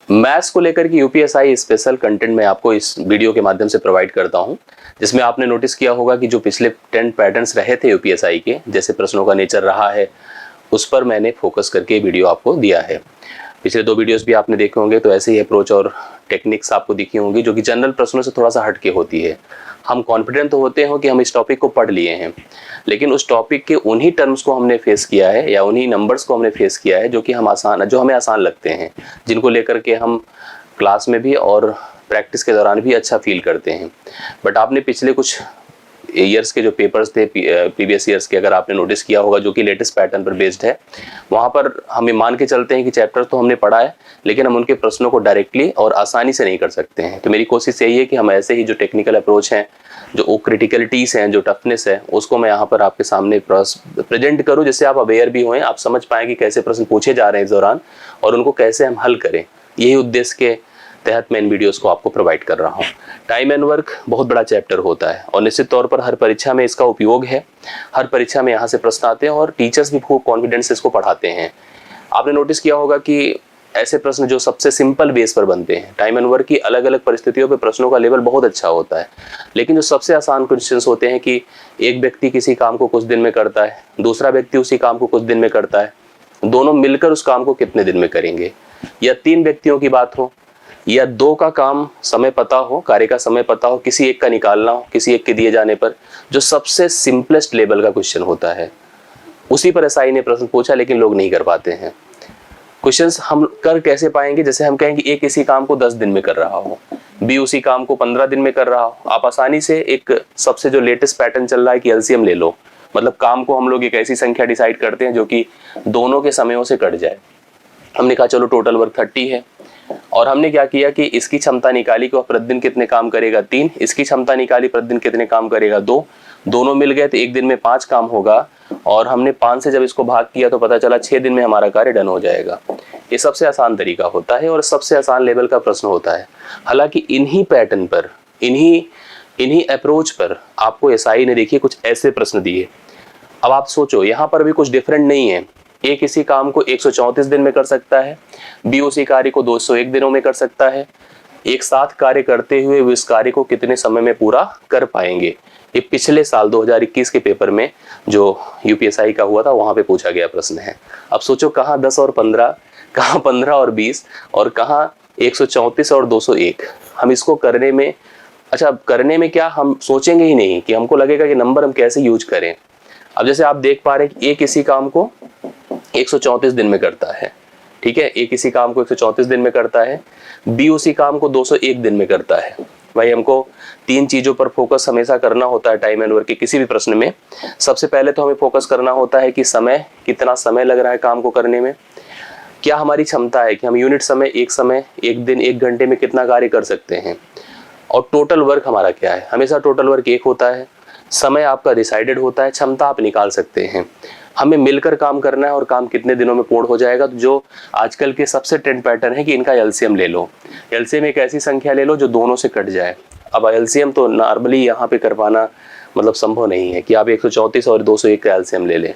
Maths को लेकर के यूपीएसआई स्पेशल कंटेंट मैं आपको इस वीडियो के माध्यम से प्रोवाइड करता हूं, जिसमें आपने नोटिस किया होगा कि जो पिछले 10 पैटर्न्स रहे थे यूपीएसआई के, जैसे प्रश्नों का नेचर रहा है, उस पर मैंने फोकस करके वीडियो आपको दिया है। पिछले 2 वीडियोस भी आपने देखे होंगे, तो ऐसे ही अप्रोच और टेक्निक्स आपको दिखी होंगी जो कि जनरल प्रश्नों से थोड़ा सा हट के होती है। हम कॉन्फिडेंट तो होते हैं कि हम इस टॉपिक को पढ़ लिए हैं, लेकिन उस टॉपिक के उन्हीं टर्म्स को हमने फेस किया है या उन्हीं नंबर्स को हमने फेस किया है जो कि जो हमें आसान लगते हैं, जिनको लेकर के हम क्लास में भी और प्रैक्टिस के दौरान भी अच्छा फील करते हैं। बट आपने पिछले कुछ ईयर्स के जो पेपर्स थे, प्रीवियस ईयर्स के, अगर आपने नोटिस किया होगा, जो कि लेटेस्ट पैटर्न पर बेस्ड है, वहाँ पर हमें मान के चलते हैं कि चैप्टर तो हमने पढ़ा है, लेकिन हम उनके प्रश्नों को डायरेक्टली और आसानी से नहीं कर सकते हैं। तो मेरी कोशिश यही है कि हम ऐसे ही जो टेक्निकल अप्रोच हैं, जो क्रिटिकलिटीज हैं, जो टफनेस है, उसको मैं यहाँ पर आपके सामने प्रेजेंट करूँ, जिससे आप अवेयर भी हों, आप समझ पाएँ कि कैसे प्रश्न पूछे जा रहे हैं इस दौरान और उनको कैसे हम हल करें। यही उद्देश्य के तहत मैं इन वीडियोस को आपको प्रोवाइड कर रहा हूँ। टाइम एंड वर्क बहुत बड़ा चैप्टर होता है और निश्चित तौर पर हर परीक्षा में इसका उपयोग है। हर परीक्षा में यहाँ से प्रश्न आते हैं और टीचर्स भी खूब कॉन्फिडेंस से इसको पढ़ाते हैं। आपने नोटिस किया होगा कि ऐसे प्रश्न जो सबसे सिंपल बेस पर बनते हैं, टाइम एंड वर्क की अलग अलग परिस्थितियों पे प्रश्नों का लेवल बहुत अच्छा होता है, लेकिन जो सबसे आसान क्वेश्चंस होते हैं कि एक व्यक्ति किसी काम को कुछ दिन में करता है, दूसरा व्यक्ति उसी काम को कुछ दिन में करता है, दोनों मिलकर उस काम को कितने दिन में करेंगे, या 3 व्यक्तियों की बात हो, या 2 का काम समय पता हो, कार्य का समय पता हो, किसी एक का निकालना हो किसी एक के दिए जाने पर, जो सबसे सिंपलेस्ट लेवल का क्वेश्चन होता है, उसी पर एसआई ने प्रश्न पूछा, लेकिन लोग नहीं कर पाते हैं। क्वेश्चंस हम कर कैसे पाएंगे? जैसे हम कहेंगे ए किसी काम को 10 दिन में कर रहा हो, बी उसी काम को 15 दिन में कर रहा हो। आप आसानी से एक सबसे जो लेटेस्ट पैटर्न चल रहा है कि एलसीएम ले लो, मतलब काम को हम लोग एक ऐसी संख्या डिसाइड करते हैं जो कि दोनों के समयों से कट जाए। हमने कहा चलो टोटल वर्क 30 है, और हमने क्या किया कि इसकी क्षमता निकाली कि वह प्रतिदिन कितने काम करेगा 3, इसकी क्षमता निकाली प्रतिदिन कितने काम करेगा 2, दोनों मिल गए तो एक दिन में 5 काम होगा, और हमने 5 से जब इसको भाग किया तो पता चला 6 दिन में हमारा कार्य डन हो जाएगा। ये सबसे आसान तरीका होता है और सबसे आसान लेवल का प्रश्न होता है। हालांकि इन्हीं पैटर्न पर, इन्हीं अप्रोच पर आपको एसआई ने देखिए कुछ ऐसे प्रश्न दिए। अब आप सोचो, यहाँ पर भी कुछ डिफरेंट नहीं है। ए किसी काम को 134 दिन में कर सकता है, बी उसी कार्य को 201 दिनों में कर सकता है। एक साथ कार्य करते हुए वे इस कार्य को कितने समय में पूरा कर पाएंगे? ये पिछले साल 2021 के पेपर में जो यूपीएसआई का हुआ था, वहां पे पूछा गया प्रश्न है। अब सोचो, कहाँ 10 और 15, कहाँ 15 और 20, और कहाँ 134 और 201। हम इसको करने में, अच्छा करने में क्या, हम सोचेंगे ही नहीं कि हमको लगेगा कि नंबर हम कैसे यूज करें। अब जैसे आप देख पा रहे हैं कि ए किसी काम को 134 दिन में करता है, ठीक है, ए किसी काम को 134 दिन में करता है, बी उसी काम को 201 दिन में करता है। भाई हमको 3 चीजों पर फोकस हमेशा करना होता है टाइम एंड वर्क के किसी भी प्रश्न में। सबसे पहले तो हमें फोकस करना होता है कि समय, कितना समय लग रहा है काम को करने में, क्या हमारी क्षमता है कि हम यूनिट समय, एक दिन, 1 घंटे में कितना कार्य कर सकते हैं, और टोटल वर्क हमारा क्या है। हमेशा टोटल वर्क 1 होता है, समय आपका डिसाइडेड होता है, क्षमता आप निकाल सकते हैं। हमें मिलकर काम करना है और काम कितने दिनों में पूर्ण हो जाएगा। तो जो आजकल के सबसे ट्रेंड पैटर्न है कि इनका एलसीएम ले लो। एलसीएम एक ऐसी संख्या ले लो जो दोनों से कट जाए। अब एलसीएम तो नॉर्मली यहाँ पे कर पाना मतलब संभव नहीं है कि आप 134 और 201 का एलसीएम ले लें।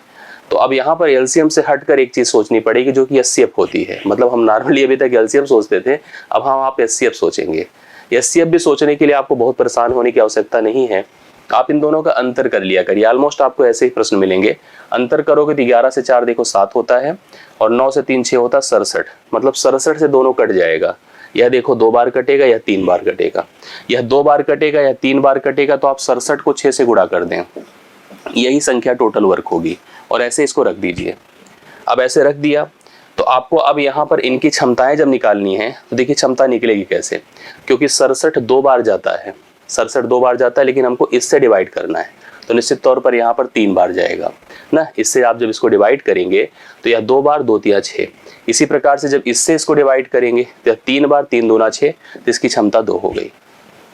तो अब यहाँ पर एलसीएम से हटकर एक चीज सोचनी पड़ेगी जो कि एचसीएफ होती है। मतलब हम नॉर्मली अभी तक एलसीएम सोचते थे, अब हम आप एचसीएफ सोचेंगे। एचसीएफ भी सोचने के लिए आपको बहुत परेशान होने की आवश्यकता नहीं है। आप इन दोनों का अंतर कर लिया करिए। ऑलमोस्ट आपको ऐसे ही प्रश्न मिलेंगे। अंतर करोगे तो 11 से 4 देखो 7 होता है, और 9 से 3 6 होता है 67। मतलब 67 से दोनों कट जाएगा। यह देखो 2 बार कटेगा या 3 बार कटेगा, यह 2 बार कटेगा या 3 बार कटेगा, तो आप 67 को 6 से गुणा कर दें, यही संख्या टोटल वर्क होगी, और ऐसे इसको रख दीजिए। अब ऐसे रख दिया तो आपको अब यहाँ पर इनकी क्षमताएं जब निकालनी है तो देखिए क्षमता निकलेगी कैसे, क्योंकि 67 2 बार जाता है, 67 2 बार जाता है, लेकिन हमको इससे डिवाइड करना है, तो निश्चित तौर पर यहाँ पर 3 बार जाएगा ना। इससे आप जब इसको डिवाइड करेंगे तो यह 2 बार, 2 तिया 6। इसी प्रकार से जब इससे इसको डिवाइड करेंगे तो 3 बार, 3 दूना 6, तो इसकी क्षमता 2 हो गई।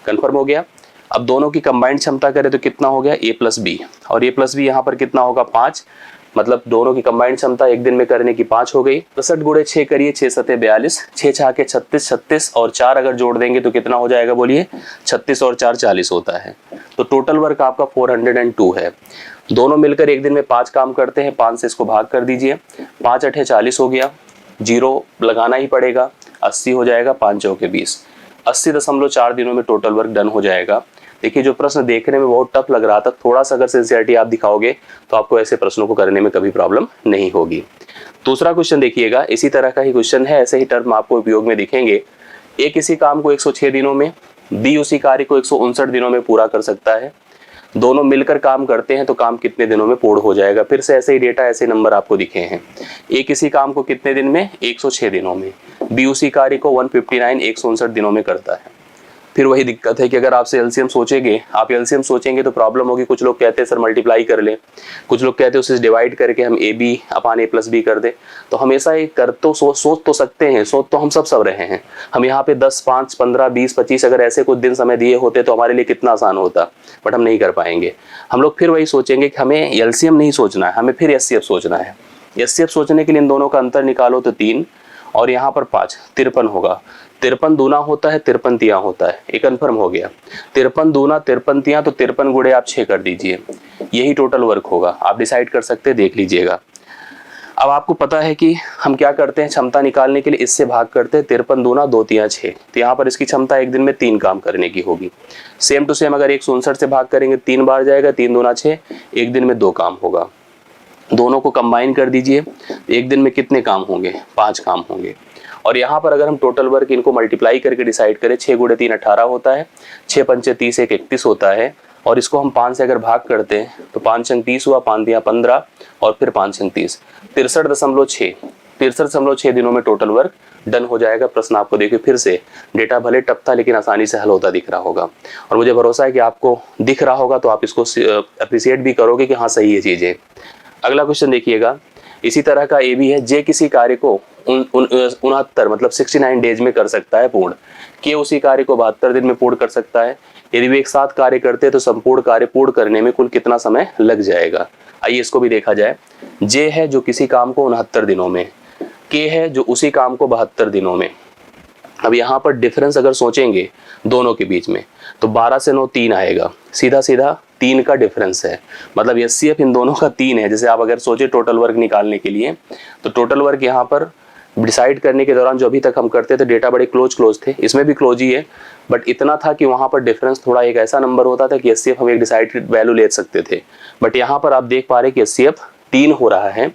कंफर्म हो गया। अब दोनों की कंबाइंड क्षमता करें तो कितना हो गया, ए प्लस बी, और ए प्लस बी यहाँ पर कितना होगा 5। मतलब दोनों की कंबाइंड क्षमता एक दिन में करने की 5 हो गई। 62 गुणे 6 करिए, 6 सते 42, 6 6 के 36, 36 और 4 अगर जोड़ देंगे तो कितना हो जाएगा बोलिए, 36 और 4 40 होता है। तो टोटल वर्क आपका 402 है। दोनों मिलकर एक दिन में 5 काम करते हैं, 5 से इसको भाग कर दीजिए, 5 8 40 हो गया, जीरो लगाना ही पड़ेगा, 80 हो जाएगा, 5 चौके 20, 80.4 दिनों में टोटल वर्क डन हो जाएगा। देखिए जो प्रश्न देखने में बहुत टफ लग रहा था, थोड़ा सा अगर सिंसियरिटी आप दिखाओगे तो आपको ऐसे प्रश्नों को करने में कभी प्रॉब्लम नहीं होगी। दूसरा क्वेश्चन देखिएगा, इसी तरह का ही क्वेश्चन है, ऐसे ही टर्म आपको उपयोग में दिखेंगे। ए किसी काम को 106 दिनों में, बी उसी कार्य को 159 दिनों में पूरा कर सकता है, दोनों मिलकर काम करते हैं तो काम कितने दिनों में पूर्ण हो जाएगा। फिर से ऐसे ही डेटा, ऐसे नंबर आपको दिखे हैं। ए किसी काम को कितने दिन में, 106 दिनों में, बी उसी कार्य को 159 159 दिनों में करता है। फिर वही दिक्कत है कि अगर आपसे एलसीएम सोचेंगे, आप एलसीएम सोचेंगे तो प्रॉब्लम होगी। कुछ लोग कहते हैं सर मल्टीप्लाई कर लें, कुछ लोग कहते हैं उसे डिवाइड करके हम A B upon A plus B कर दें। तो हमेशा ये कर तो सोच तो सकते हैं, सोच तो हम सब रहे हैं। हम यहाँ पे 10 5 15 20 25 अगर ऐसे कुछ दिन समय दिए होते तो हमारे लिए कितना आसान होता, बट हम नहीं कर पाएंगे। हम लोग फिर वही सोचेंगे कि हमें एलसीएम नहीं सोचना है, हमें फिर एचसीएफ सोचना है। एचसीएफ सोचने के लिए इन दोनों का अंतर निकालो तो 3 और यहाँ पर 5, 53 होगा। 53 दूना होता है, 53 तिया होता है, ये कन्फर्म हो गया। 53 दूना 53 तिया, तो 53 गुणे आप 6 कर दीजिए, यही टोटल वर्क होगा। आप डिसाइड कर सकते हैं, देख लीजिएगा। अब आपको पता है कि हम क्या करते हैं, क्षमता निकालने के लिए इससे भाग करते हैं। 53 दूना 2 तिया 6, तो यहाँ पर इसकी क्षमता एक दिन में 3 काम करने की होगी। सेम टू सेम अगर 159 से भाग करेंगे 3 बार जाएगा, 3 दूना 6, एक दिन में 2 काम होगा। दोनों को कंबाइन कर दीजिए, एक दिन में कितने काम होंगे, 5 काम होंगे। और यहाँ पर अगर हम टोटल वर्क इनको मल्टीप्लाई करके डिसाइड करें, 6 गुणे 3 18 होता है, 6 पंचे 30 1 31 होता है। और इसको हम 5 से अगर भाग करते हैं तो 5 छंग 30 हुआ, 5 दिया 15 और फिर 5 छंग 30, 63.6 दिनों में टोटल वर्क डन हो जाएगा। प्रश्न आपको देखिए फिर से, डेटा भले टफ था लेकिन आसानी से हल होता दिख रहा होगा। और मुझे भरोसा है कि आपको दिख रहा होगा तो आप इसको अप्रिशिएट भी करोगे कि हाँ सही है चीजें। अगला क्वेश्चन देखिएगा, इसी तरह का ए भी है। जे किसी कार्य को 69 मतलब 69 डेज में कर सकता है पूर्ण, के उसी कार्य को 72 दिन में पूर्ण कर सकता है। यदि वे एक साथ कार्य करते हैं तो संपूर्ण कार्य पूर्ण करने में कुल कितना समय लग जाएगा। आइए इसको भी देखा जाए। जे है जो किसी काम को 69 दिनों में, के है जो उसी काम को 72 दिनों में। अब यहाँ पर डिफरेंस अगर सोचेंगे दोनों के बीच में तो 12 से 9 3 आएगा, सीधा सीधा 3 का डिफरेंस है। मतलब एचसीएफ इन दोनों का 3 है। जैसे आप अगर सोचे टोटल वर्क निकालने के लिए, तो टोटल वर्क यहाँ पर डिसाइड करने के दौरान जो अभी तक हम करते थे डेटा बड़े क्लोज थे, इसमें भी क्लोज ही है, बट इतना था कि वहाँ पर डिफरेंस थोड़ा एक ऐसा नंबर होता था कि एचसीएफ हम एक डिसाइडेड वैल्यू ले सकते थे। बट यहाँ पर आप देख पा रहे कि एचसीएफ 3 हो रहा है।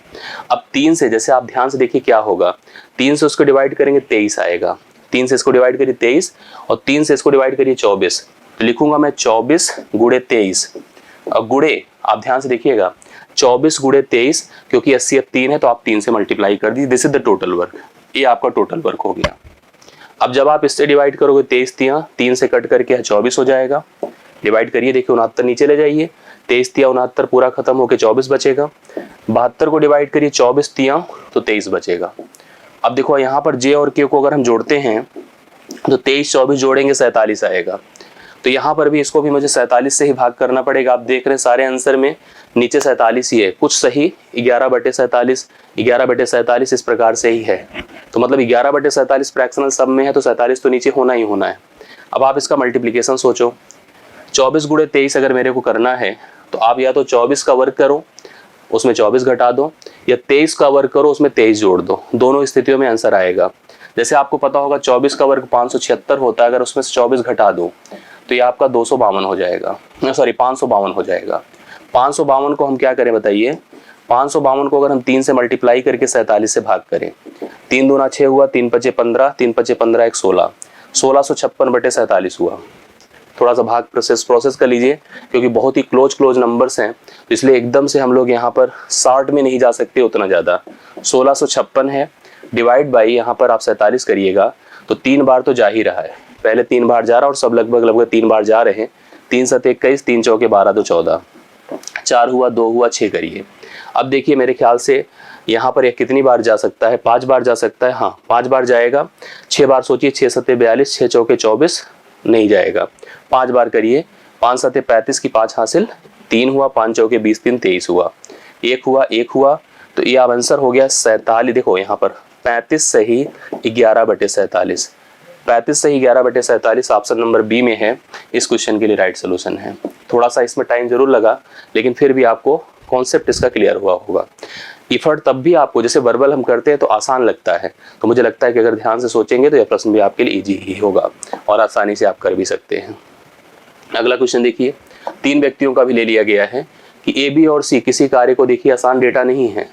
अब 3 से, जैसे आप ध्यान से देखिए क्या होगा, 3 से उसको डिवाइड करेंगे 23 आएगा, 3 से इसको डिवाइड करिए 23 और 3 से इसको डिवाइड करिए 24, तो लिखूंगा मैं 24 गुणे 23। अब गुणे आप ध्यान से देखिएगा, 24 गुणे 23, क्योंकि एचसीएफ 3 है तो आप 3 से मल्टीप्लाई कर दीजिए। This is the total work, ये आपका टोटल वर्क हो गया। अब जब आप इससे डिवाइड करोगे 23 तिया 3 से कट करके 24 हो जाएगा। डिवाइड करिए, देखिए 69 नीचे ले जाइए, 23 तिया 69 पूरा खत्म होकर 24 बचेगा। 72 को डिवाइड करिए 24 तिया तो 23 बचेगा। अब देखो यहाँ पर जे और के को अगर हम जोड़ते हैं तो 23 24 जोड़ेंगे 47 आएगा। तो यहाँ पर भी इसको भी मुझे 47 से ही भाग करना पड़ेगा। आप देख रहे हैं सारे आंसर में नीचे 47 ही है, कुछ सही 11/47, 11/47 इस प्रकार से ही है। तो मतलब 11/47 फ्रैक्शनल सब में है तो 47 तो नीचे होना ही होना है। अब आप इसका मल्टीप्लीकेशन सोचो, 24 गुणे 23 अगर मेरे को करना है तो आप या तो 24 का वर्ग करो उसमें 24 घटा दो, या 23 का वर्ग करो उसमें 23 जोड़ दो। दोनों स्थितियों में आंसर आएगा। जैसे आपको पता होगा 24 का वर्ग 576 होता है, अगर उसमें से 24 घटा दो तो ये आपका 252 हो जाएगा, सॉरी 552 हो जाएगा। 552 को हम क्या करें बताइए, 552 को अगर हम 3 से मल्टीप्लाई करके 47 से भाग करें, 3 दूना 6 हुआ, 3 पचे 15, 3 पचे 15 1 16, 1656/47 हुआ। थोड़ा सा भाग प्रोसेस कर लीजिए क्योंकि बहुत ही क्लोज नंबर्स हैं, तो इसलिए एकदम से हम लोग यहाँ पर शॉर्ट में नहीं जा सकते उतना ज़्यादा। 1656 है, डिवाइड बाई यहाँ पर आप 47 करिएगा तो 3 बार तो जा ही रहा है, पहले 3 बार जा रहा और सब लगभग 3 बार जा रहे हैं। 3 7 21, 3 चौके 12 2 14, 4 हुआ 2 हुआ 6 करिए। अब देखिए मेरे ख्याल से यहाँ पर यह कितनी बार जा सकता है, 5 बार जा सकता है। हाँ 5 बार जाएगा। 6 बार सोचिए, 6 7 42, 6 चौके 24 नहीं जाएगा। 5 बार करिए, 5 7 35 की 5 हासिल, 3 हुआ, 5 चौके 20 3 23 हुआ, 1 हुआ, तो ये अब आंसर हो गया 47। देखो यहाँ पर 35 सही 11/47, 35 सही 11/47 ऑप्शन नंबर बी में है। इस क्वेश्चन के लिए राइट सोल्यूशन है। थोड़ा सा इसमें टाइम जरूर लगा लेकिन फिर भी आपको कॉन्सेप्ट इसका क्लियर हुआ होगा। इफर्ट तब भी आपको, जैसे वर्बल हम करते हैं तो आसान लगता है, तो मुझे लगता है कि अगर ध्यान से सोचेंगे तो यह प्रश्न भी आपके लिए इजी ही होगा और आसानी से आप कर भी सकते हैं। अगला क्वेश्चन देखिए, 3 व्यक्तियों का भी ले लिया गया है कि ए, बी और सी किसी कार्य को, देखिए आसान डेटा नहीं है,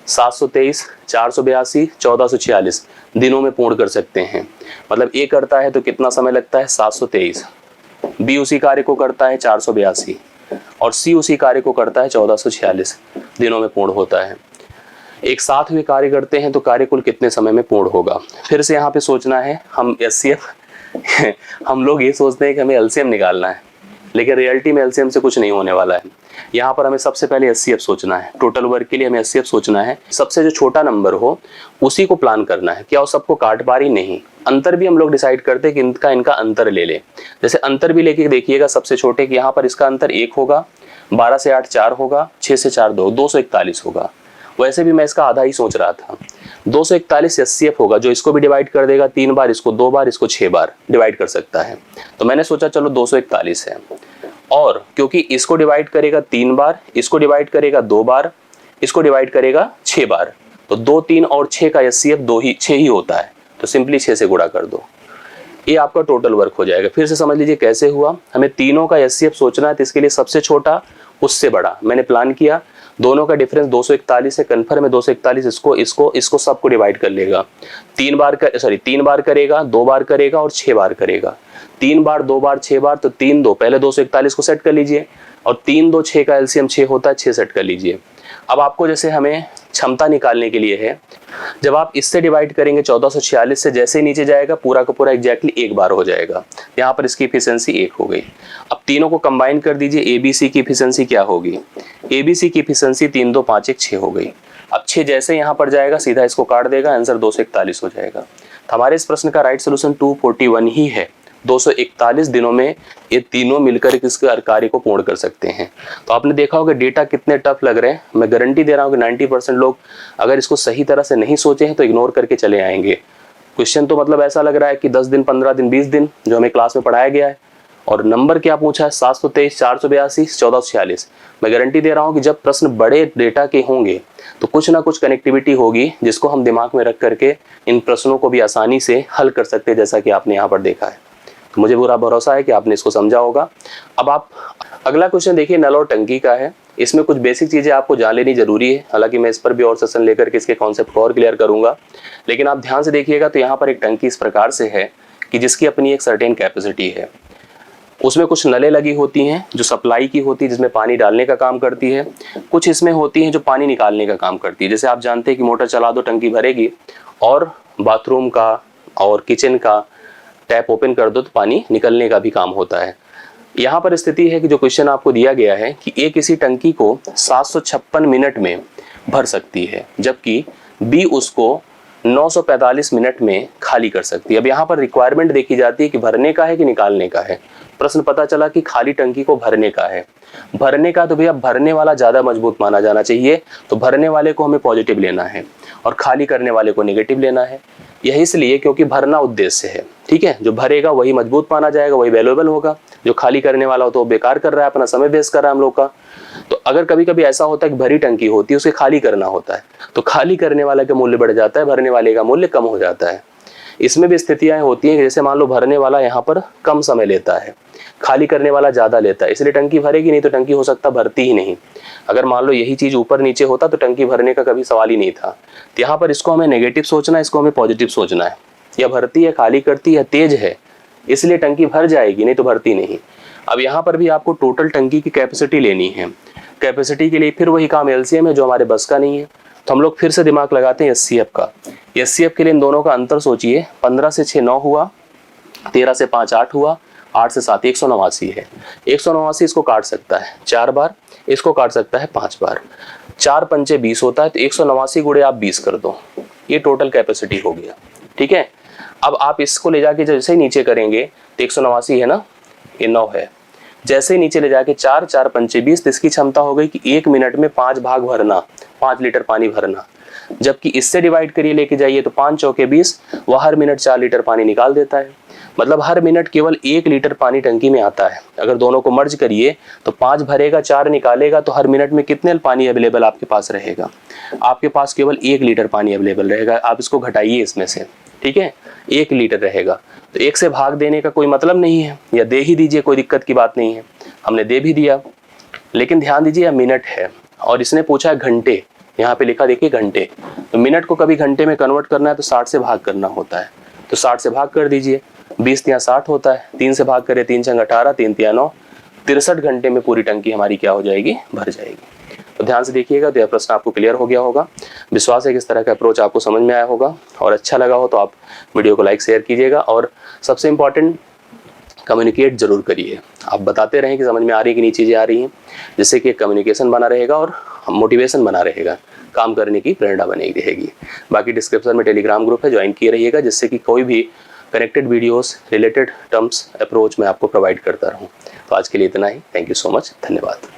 723, 482, 1446 दिनों में पूर्ण कर सकते हैं। मतलब ए करता है तो कितना समय लगता है, 723, बी उसी कार्य को करता है 482 और सी उसी कार्य को करता है 1446 दिनों में पूर्ण होता है। एक साथ वे कार्य करते हैं तो कार्य कुल कितने समय में पूर्ण होगा। फिर से यहाँ पे सोचना है, हम एचसीएफ हम लोग ये सोचते हैं कि हमें एलसीएम निकालना है, लेकिन रियलिटी में एलसीएम से कुछ नहीं होने वाला है। यहाँ पर हमें सबसे पहले एचसीएफ सोचना है, टोटल वर्क के लिए हमें एचसीएफ सोचना है। सबसे जो छोटा नंबर हो उसी को प्लान करना है। क्या वो सबको काट पा रही, नहीं। अंतर भी हम लोग डिसाइड करते हैं कि इनका अंतर ले ले। जैसे अंतर भी लेके देखिएगा सबसे छोटे कि यहाँ पर इसका अंतर 1 होगा, 12 से 8 4 होगा, 6 से 4 2, 241 होगा। वैसे भी मैं इसका आधा ही सोच रहा था। 241 एचसीएफ होगा जो इसको भी डिवाइड कर देगा 3 बार, इसको 2 बार, इसको 6 बार डिवाइड कर सकता है। तो मैंने सोचा चलो 241 है, और क्योंकि इसको डिवाइड करेगा 3 बार, इसको डिवाइड करेगा 2 बार, इसको डिवाइड करेगा 6 बार, तो 2, 3 और 6 का एचसीएफ 6 ही होता है। तो सिंपली 6 से गुणा कर दो, ये आपका टोटल वर्क हो जाएगा। फिर से समझ लीजिए कैसे हुआ। हमें तीनों का एचसीएफ सोचना है, तो इसके लिए सबसे छोटा उससे बड़ा मैंने प्लान किया। दोनों का डिफरेंस 241 है, कन्फर्म है 241, इसको सबको डिवाइड कर लेगा। 3 बार करेगा, 2 बार करेगा और 6 बार करेगा। 3 बार, 2 बार, 6 बार, तो 3 2 पहले 241 को सेट कर लीजिए, और 3 2 6 का एलसीएम 6 होता है, 6 सेट कर लीजिए। अब आपको जैसे हमें क्षमता निकालने के लिए है, जब आप इससे डिवाइड करेंगे 1446 से, जैसे ही नीचे जाएगा पूरा का पूरा एग्जैक्टली 1 बार हो जाएगा। यहाँ पर इसकी इफिशियंसी 1 हो गई। अब तीनों को कंबाइन कर दीजिए, एबीसी की इफिशियंसी क्या होगी, एबीसी की इफिशियंसी 3 2 5 1 6 हो गई। अब 6 जैसे यहाँ पर जाएगा सीधा इसको काट देगा, आंसर 241 हो जाएगा। तो हमारे इस प्रश्न का राइट सोल्यूशन 241 ही है। 241 दिनों में ये तीनों मिलकर इस कार्य को पूर्ण कर सकते हैं। तो आपने देखा होगा डेटा कितने टफ लग रहे हैं। मैं गारंटी दे रहा हूँ कि 90% लोग अगर इसको सही तरह से नहीं सोचे हैं तो इग्नोर करके चले आएंगे। क्वेश्चन तो मतलब ऐसा लग रहा है कि 10 दिन, 15 दिन, 20 दिन जो हमें क्लास में पढ़ाया गया है, और नंबर क्या पूछा है, 723, 482, 1446। मैं गारंटी दे रहा हूँ कि जब प्रश्न बड़े डेटा के होंगे तो कुछ ना कुछ कनेक्टिविटी होगी जिसको हम दिमाग में रख करके इन प्रश्नों को भी आसानी से हल कर सकते हैं, जैसा कि आपने यहाँ पर देखा है। तो मुझे पूरा भरोसा है कि आपने इसको समझा होगा। अब आप अगला क्वेश्चन देखिए, नल और टंकी का है। इसमें कुछ बेसिक चीजें आपको जान लेनी जरूरी है, हालांकि मैं इस पर भी और सेशन लेकर के इसके कॉन्सेप्ट को और क्लियर करूंगा। लेकिन आप ध्यान से देखिएगा तो यहाँ पर एक टंकी इस प्रकार से है कि जिसकी अपनी एक सर्टेन कैपेसिटी है। उसमें कुछ नलें लगी होती हैं जो सप्लाई की होती है, जिसमें पानी डालने का काम करती है। कुछ इसमें होती हैं जो पानी निकालने का काम करती है। जैसे आप जानते हैं कि मोटर चला दो टंकी भरेगी, और बाथरूम का और किचन का टैप ओपन कर दो तो पानी निकलने का भी काम होता है। यहाँ पर स्थिति है कि जो क्वेश्चन आपको दिया गया है कि ए किसी टंकी को 756 मिनट में भर सकती है, जबकि बी उसको 945 मिनट में खाली कर सकती है। अब यहाँ पर रिक्वायरमेंट देखी जाती है कि भरने का है कि निकालने का है। प्रश्न पता चला कि खाली टंकी को भरने का है। भरने का तो भैया भरने वाला ज्यादा मजबूत माना जाना चाहिए, तो भरने वाले को हमें पॉजिटिव लेना है और खाली करने वाले को नेगेटिव लेना है। यह इसलिए क्योंकि भरना उद्देश्य है, ठीक है। जो भरेगा वही मजबूत माना जाएगा, वही वैल्यूएबल होगा। जो खाली करने वाला हो तो बेकार कर रहा है, अपना समय वेस्ट कर रहा है हम लोग का। तो अगर कभी कभी ऐसा होता है कि भरी टंकी होती है, उसे खाली करना होता है, तो खाली करने वाले का मूल्य बढ़ जाता है, भरने वाले का मूल्य कम हो जाता है। इसमें भी स्थितियां होती हैं, जैसे मान लो भरने वाला यहाँ पर कम समय लेता है, खाली करने वाला ज्यादा लेता है, इसलिए टंकी भरेगी नहीं, तो टंकी हो सकता भरती ही नहीं। अगर मान लो यही चीज ऊपर नीचे होता तो टंकी भरने का कभी सवाल ही नहीं था। तो यहाँ पर इसको हमें नेगेटिव सोचना है, इसको हमें पॉजिटिव सोचना है। या भरती है, खाली करती है, तेज है, इसलिए टंकी भर जाएगी, नहीं तो भरती नहीं। अब यहाँ पर भी आपको टोटल टंकी की कैपेसिटी लेनी है। कैपेसिटी के लिए फिर वही काम एलसीएम है जो हमारे बस का नहीं है, तो हम लोग फिर से दिमाग लगाते हैं एचसीएफ का। एचसीएफ के लिए इन दोनों का अंतर सोचिए, 15 से 6 9 हुआ, 13 से 5 8 हुआ, 8 से 7 189 है। 189 इसको काट सकता है 4 बार, इसको काट सकता है 5 बार। 4 पंचे 20 होता है, तो 189 गुणे आप 20 कर दो, ये टोटल कैपेसिटी हो गया, ठीक है। अब आप इसको ले जाके जैसे ही नीचे करेंगे तो 189 है ना, ये 9 है। जैसे ही नीचे ले जाके 4 4 पंचे 20, इसकी क्षमता हो गई कि 1 मिनट में 5 भाग भरना, 5 लीटर पानी भरना। जबकि इससे डिवाइड करिए लेके जाइए तो 5 चौके 20, वह हर मिनट 4 लीटर पानी निकाल देता है। मतलब हर मिनट केवल 1 लीटर पानी टंकी में आता है। अगर दोनों को मर्ज करिए तो 5 भरेगा 4 निकालेगा, तो हर मिनट में कितने पानी अवेलेबल आपके पास रहेगा? आपके पास केवल 1 लीटर पानी अवेलेबल रहेगा। आप इसको घटाइए इसमें से, ठीक है, 1 लीटर रहेगा। तो 1 से भाग देने का कोई मतलब नहीं है, या दे ही दीजिए, कोई दिक्कत की बात नहीं है, हमने दे भी दिया। लेकिन ध्यान दीजिए यह मिनट है और इसने पूछा है घंटे, यहाँ पे लिखा देखिए घंटे। तो मिनट को कभी घंटे में कन्वर्ट करना है तो 60 से भाग करना होता है, तो 60 से भाग कर दीजिए। 20 या 60 होता है, 3 से भाग करें, 3 छंग 18, 3 तिया 9, 63 घंटे में पूरी टंकी हमारी क्या हो जाएगी? भर जाएगी। तो ध्यान से देखिएगा, तो यह प्रश्न आपको क्लियर हो गया होगा। विश्वास है कि इस तरह का अप्रोच आपको समझ में आया होगा, और अच्छा लगा हो तो आप वीडियो को लाइक शेयर कीजिएगा, और सबसे इम्पॉर्टेंट कम्युनिकेट जरूर करिए। आप बताते रहें कि समझ में आ रही है कि नहीं चीज़ें आ रही हैं, जिससे कि कम्युनिकेशन बना रहेगा और मोटिवेशन बना रहेगा, काम करने की प्रेरणा बनी रहेगी। बाकी डिस्क्रिप्शन में टेलीग्राम ग्रुप है, ज्वाइन किए रहिएगा, जिससे कि कोई भी connected videos, related terms, approach मैं आपको प्रोवाइड करता रहूँ। तो आज के लिए इतना ही। थैंक यू सो मच, धन्यवाद।